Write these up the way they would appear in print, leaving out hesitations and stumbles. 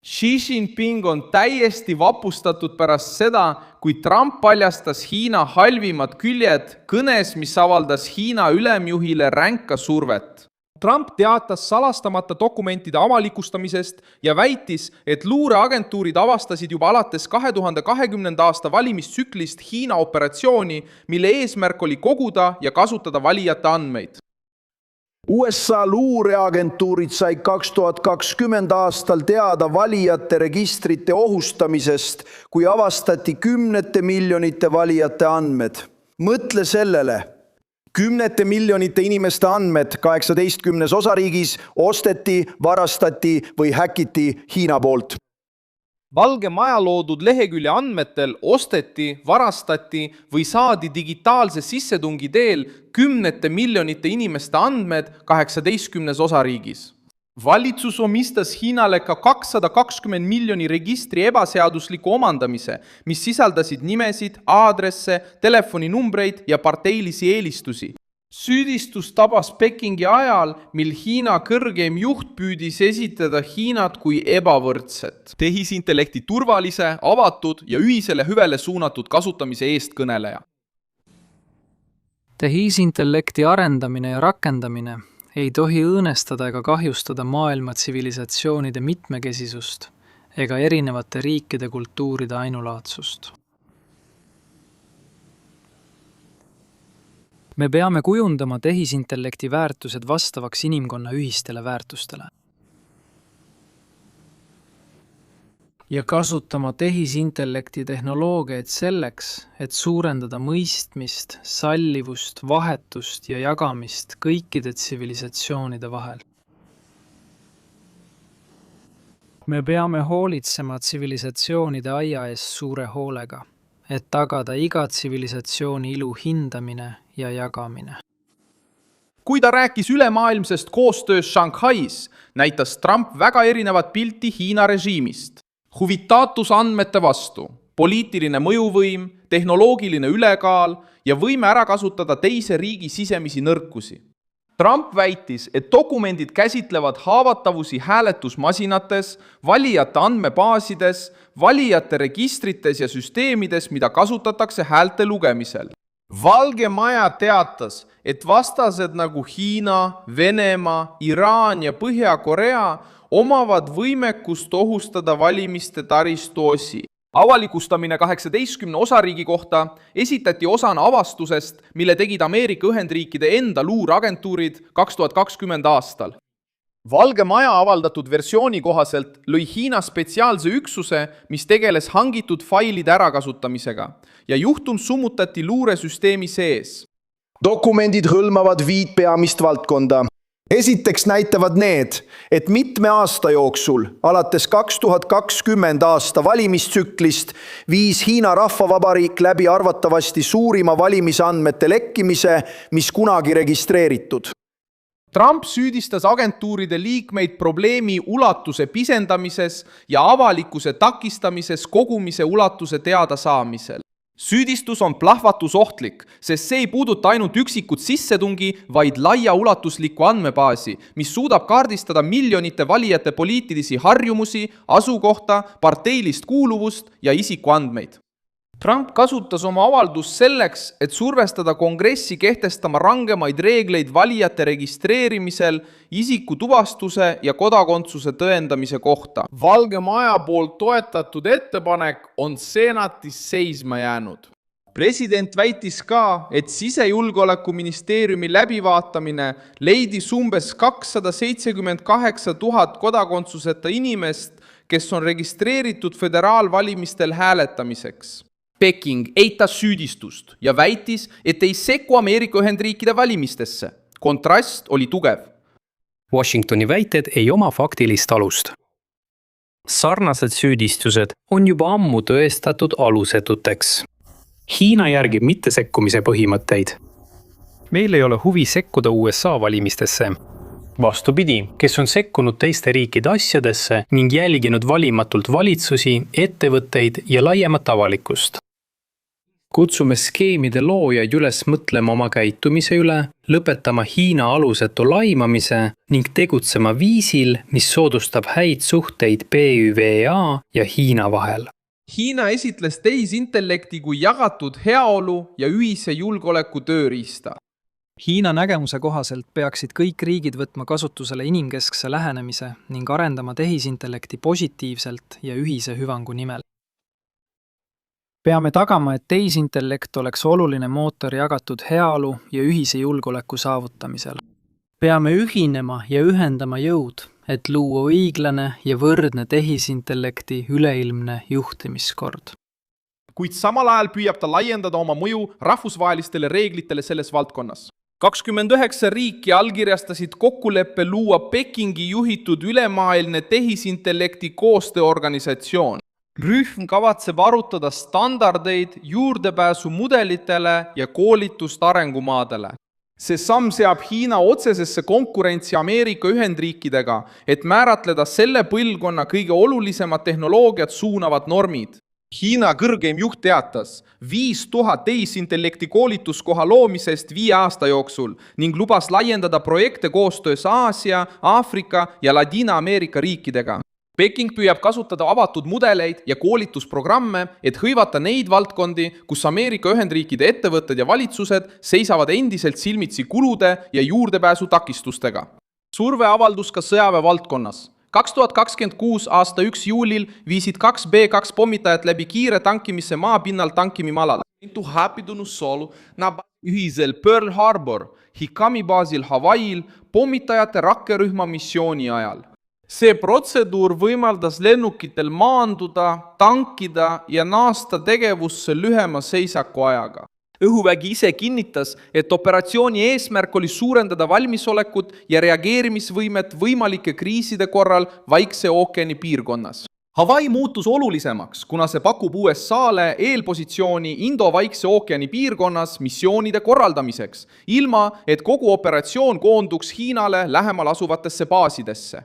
Xi Jinping on täiesti vapustatud pärast seda, kui Trump paljastas Hiina halvimad küljed kõnes, mis avaldas Hiina ülemjuhile ränka survet. Trump teatas salastamata dokumentide avalikustamisest ja väitis, et luureagentuurid avastasid juba alates 2020. aasta valimistsüklist Hiina operatsiooni, mille eesmärk oli koguda ja kasutada valijate andmeid. USA luureagentuurid sai 2020 aastal teada valijate registrite ohustamisest, kui avastati kümnete miljonite valijate andmed. Mõtle sellele. Kümnete miljonite inimeste andmed 18 osariigis osteti, varastati või häkiti Hiina poolt. Valge Maja loodud lehekülje andmetel osteti, varastati või saadi digitaalse sissetungi teel kümnete miljonite inimeste andmed 18 osariigis. Valitsus omistas Hiinale ka 220 miljoni registri ebaseadusliku omandamise, mis sisaldasid nimesid, aadresse, telefoninumbreid ja parteilisi eelistusi. Süüdistus tabas Pekingi ajal, mil Hiina kõrgeim juht püüdis esitada Hiinat kui ebavõrdset. Tehisintellekti turvalise, avatud ja ühisele hüvele suunatud kasutamise eestkõneleja. Tehisintellekti arendamine ja rakendamine ei tohi õõnestada ega kahjustada maailma tsivilisatsioonide mitmekesisust ega erinevate riikide kultuuride ainulaadsust. Me peame kujundama tehisintellekti väärtused vastavaks inimkonna ühistele väärtustele. Ja kasutama tehisintellekti tehnoloogiaid selleks, et suurendada mõistmist, sallivust, vahetust ja jagamist kõikide tsivilisatsioonide vahel. Me peame hoolitsema tsivilisatsioonide aia ees suure hoolega, et tagada iga tsivilisatsiooni ilu hindamine ja jagamine. Kui ta rääkis ülemaailmsest koostöös Shanghais, näitas Trump väga erinevat pilti Hiina režiimist. Huvitaatus andmete vastu, poliitiline mõjuvõim, tehnoloogiline ülekaal ja võime ära kasutada teise riigi sisemisi nõrkusi. Trump väitis, et dokumendid käsitlevad haavatavusi hääletusmasinates, valijate andmebaasides, valijate registrites ja süsteemides, mida kasutatakse häälte lugemisel. Valge Maja teatas, et vastased nagu Hiina, Venemaa, Iraan ja Põhja-Korea omavad võimekust ohustada valimiste taristu osi. Avalikustamine 18 osariigi kohta esitati osana avastusest, mille tegid Ameerika Ühendriikide enda luureagentuurid 2020 aastal. Valge Maja avaldatud versiooni kohaselt lõi Hiina spetsiaalse üksuse, mis tegeles hangitud failide ärakasutamisega ja juhtum summutati luuresüsteemi sees. Dokumendid hõlmavad 5 peamist valdkonda. Esiteks näitavad need, et mitme aasta jooksul, alates 2020 aasta valimistsüklist, viis Hiina Rahvavabariik läbi arvatavasti suurima valimisandmete lekkimise, mis kunagi registreeritud. Trump süüdistas agentuuride liikmeid probleemi ulatuse pisendamises ja avalikkuse takistamises kogumise ulatuse teada saamisel. Süüdistus on plahvatusohtlik, sest see ei puuduta ainult üksikut sissetungi, vaid laiaulatuslikku andmebaasi, mis suudab kaardistada miljonite valijate poliitilisi harjumusi, asukohta, parteilist kuuluvust ja isikuandmeid. Trump kasutas oma avaldust selleks, et survestada kongressi kehtestama rangemaid reegleid valijate registreerimisel, isikutuvastuse ja kodakondsuse tõendamise kohta. Valge Maja poolt toetatud ettepanek on senatis seisma jäänud. President väitis ka, et sisejulgeolekuministeeriumi läbivaatamine leidis umbes 278 000 kodakondsuseta inimest, kes on registreeritud föderaalvalimistel hääletamiseks. Peking eitas süüdistust ja väitis, et ei sekku Ameerika Ühendriikide valimistesse. Kontrast oli tugev. Washingtoni väited ei oma faktilist alust. Sarnased süüdistused on juba ammu tõestatud alusetuteks. Hiina järgib mittesekkumise põhimõtteid. Meil ei ole huvi sekkuda USA valimistesse. Vastupidi, kes on sekkunud teiste riikide asjadesse ning jälginud valimatult valitsusi, ettevõtteid ja laiemat avalikkust. kutsume skeemide loojaid üles mõtlema oma käitumise üle, lõpetama Hiina alusetu laimamise ning tegutsema viisil, mis soodustab häid suhteid BÜVA ja Hiina vahel. Hiina esitles tehisintellekti kui jagatud heaolu ja ühise julgeoleku tööriista. Hiina nägemuse kohaselt peaksid kõik riigid võtma kasutusele inimkeskse lähenemise ning arendama tehisintellekti positiivselt ja ühise hüvangu nimel. Peame tagama, et tehisintellekt oleks oluline mootor jagatud heaolu ja ühise julgeoleku saavutamisel. Peame ühinema ja ühendama jõud, et luua õiglane ja võrdne tehisintellekti üleilmne juhtimiskord. Kuid samal ajal püüab ta laiendada oma mõju rahvusvahelistele reeglitele selles valdkonnas. 29 riiki allkirjastasid kokkuleppe luua Pekingi juhitud ülemaailmne tehisintellekti koostööorganisatsioon. Rühm kavatseb arutada standardeid juurdepääsu mudelitele ja koolitust arengumaadele. See samm seab Hiina otsesesse konkurentsi Ameerika Ühendriikidega, et määratleda selle põlvkonna kõige olulisemad tehnoloogiat suunavad normid. Hiina kõrgeim juht teatas 5000 tehisintellekti koolituskoha loomisest 5 aasta jooksul ning lubas laiendada projekte koostöös Aasia, Aafrika ja Ladina-Ameerika riikidega. Peking püüab kasutada avatud mudeleid ja koolitusprogramme, et hõivata neid valdkondi, kus Ameerika Ühendriikide ettevõtted ja valitsused seisavad endiselt silmitsi kulude ja juurdepääsu takistustega. Surveavaldus ka sõjaväe valdkonnas. 2026 aasta 1 juulil viisid 2 B2 pommitajat läbi kiire tankimise maapinnal tankimimalal. Ühisel Pearl Harbor, Hikami baasil Hawaii'l pommitajate rakkerühma missiooni ajal. See protseduur võimaldas lennukitel maanduda, tankida ja naasta tegevusse lühema seisaku ajaga. Õhuvägi ise kinnitas, et operatsiooni eesmärk oli suurendada valmisolekut ja reageerimisvõimet võimalike kriiside korral Vaikse ookeani piirkonnas. Hawaii muutus olulisemaks, kuna see pakub USA-le eelpositsiooni Indo-Vaikse ookeani piirkonnas missioonide korraldamiseks, ilma et kogu operatsioon koonduks Hiinale lähemal asuvatesse baasidesse.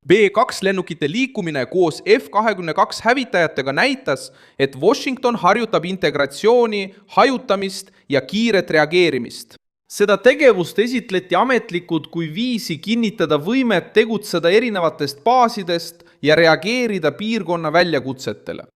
B2 lennukite liikumine koos F-22 hävitajatega näitas, et Washington harjutab integratsiooni, hajutamist ja kiiret reageerimist. Seda tegevust esitleti ametlikud kui viisi kinnitada võimet tegutseda erinevatest baasidest ja reageerida piirkonna väljakutsetele.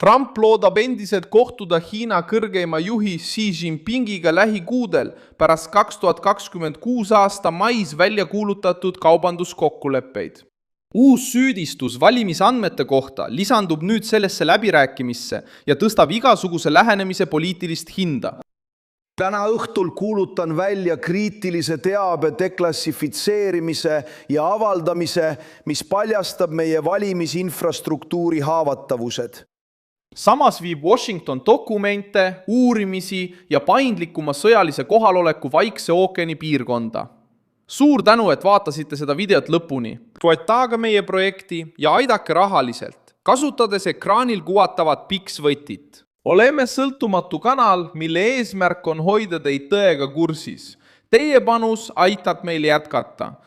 Trump loodab endiselt kohtuda Hiina kõrgeima juhi Xi Jinpingiga lähikuudel pärast 2026 aasta mais välja kuulutatud kaubanduskokkuleppeid. Uus süüdistus valimisandmete kohta lisandub nüüd sellesse läbirääkimisse ja tõstab igasuguse lähenemise poliitilist hinda. Täna õhtul kuulutan välja kriitilise teabe deklassifitseerimise ja avaldamise, mis paljastab meie valimisinfrastruktuuri haavatavused. Samas viib Washington dokumente, uurimisi ja paindlikuma sõjalise kohaloleku Vaikse ookeani piirkonda. Suur tänu, et vaatasite seda videot lõpuni. Toetage meie projekti ja aidake rahaliselt, kasutades ekraanil kuvatavat Pix-võtit. Oleme sõltumatu kanal, mille eesmärk on hoida teid tõega kursis. Teie panus aitab meil jätkata.